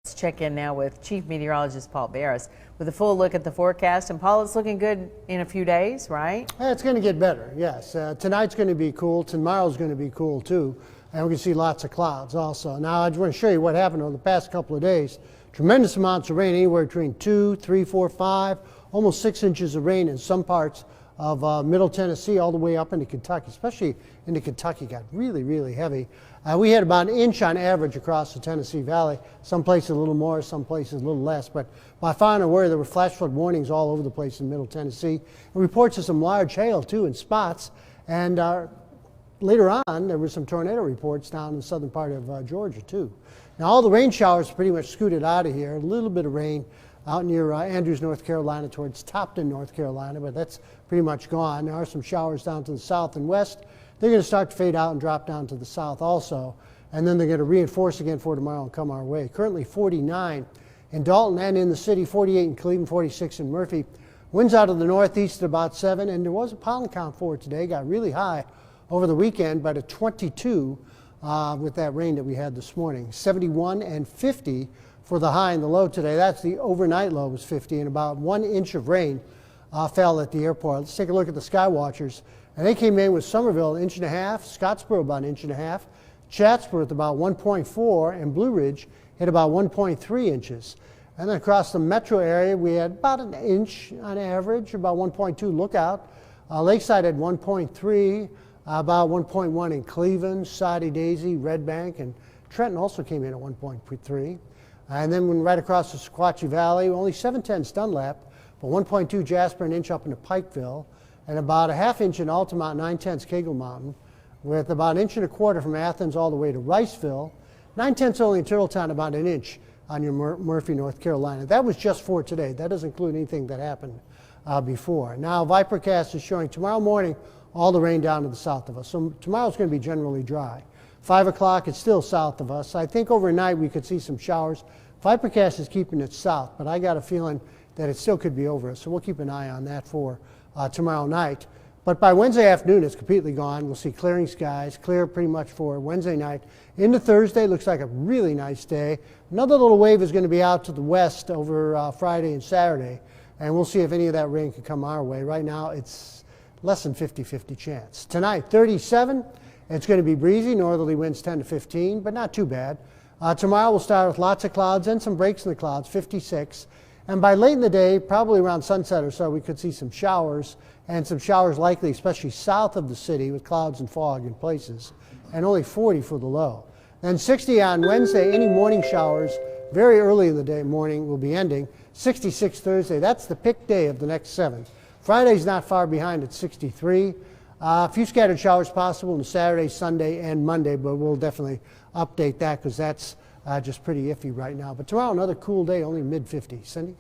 Let's check in now with Chief Meteorologist Paul Barys with a full look at the forecast. And Paul, it's looking good in a few days, right? It's going to get better, yes. Tonight's going to be cool. Tomorrow's going to be cool, too. And we can see lots of clouds also. Now, I just want to show you what happened over the past couple of days. Tremendous amounts of rain, anywhere between 2, 3, 4, 5, almost 6 inches of rain in some parts of Middle Tennessee all the way up into Kentucky, especially into Kentucky, got really, really heavy. We had about an inch on average across the Tennessee Valley, some places a little more, some places a little less, but by far and away there were flash flood warnings all over the place in Middle Tennessee. And reports of some large hail too in spots, and later on there were some tornado reports down in the southern part of Georgia too. Now all the rain showers pretty much scooted out of here, a little bit of rain out near Andrews, North Carolina, towards Topton, North Carolina, but that's pretty much gone. There are some showers down to the south and west. They're going to start to fade out and drop down to the south also, and then they're going to reinforce again for tomorrow and come our way. Currently 49 in Dalton and in the city, 48 in Cleveland, 46 in Murphy. Winds out of the northeast at about 7, and there was a pollen count for it today. Got really high over the weekend, but at 22 with that rain that we had this morning. 71 and 50 for the high and the low today. That's the overnight low was 50, and about 1 inch of rain fell at the airport. Let's take a look at the sky watchers. And they came in with Somerville 1.5 inches, Scottsboro about 1.5 inches, Chatsworth about 1.4, and Blue Ridge hit about 1.3 inches. And then across the metro area, we had about an inch on average, about 1.2 Lookout. Lakeside had 1.3, about 1.1 in Cleveland, Soddy Daisy, Red Bank, and Trenton also came in at 1.3. And then when right across the Sequatchie Valley, only 7/10 Dunlap, but 1.2 Jasper, an inch up into Pikeville, and about a half inch in Altamont, 9/10 Cagle Mountain, with about 1.25 inches from Athens all the way to Riceville. 9/10 only in Turtletown, about an inch on your Murphy, North Carolina. That was just for today. That doesn't include anything that happened before. Now, Vipercast is showing tomorrow morning all the rain down to the south of us. So tomorrow's going to be generally dry. 5 o'clock, it's still south of us. I think overnight we could see some showers. Vipercast is keeping it south, but I got a feeling that it still could be over us. So we'll keep an eye on that for tomorrow night. But by Wednesday afternoon, it's completely gone. We'll see clearing skies, clear pretty much for Wednesday night. Into Thursday, looks like a really nice day. Another little wave is going to be out to the west over Friday and Saturday, and we'll see if any of that rain can come our way. Right now, it's less than 50-50 chance. Tonight, 37. It's going to be breezy, northerly winds 10 to 15, but not too bad. Tomorrow we'll start with lots of clouds and some breaks in the clouds, 56. And by late in the day, probably around sunset or so, we could see some showers, and some showers likely, especially south of the city, with clouds and fog in places, and only 40 for the low. Then 60 on Wednesday, any morning showers very early in the day morning will be ending. 66 Thursday, that's the pick day of the next 7. Friday's not far behind at 63. A few scattered showers possible on Saturday, Sunday, and Monday, but we'll definitely update that because that's just pretty iffy right now. But tomorrow, another cool day, only mid-50s. Cindy?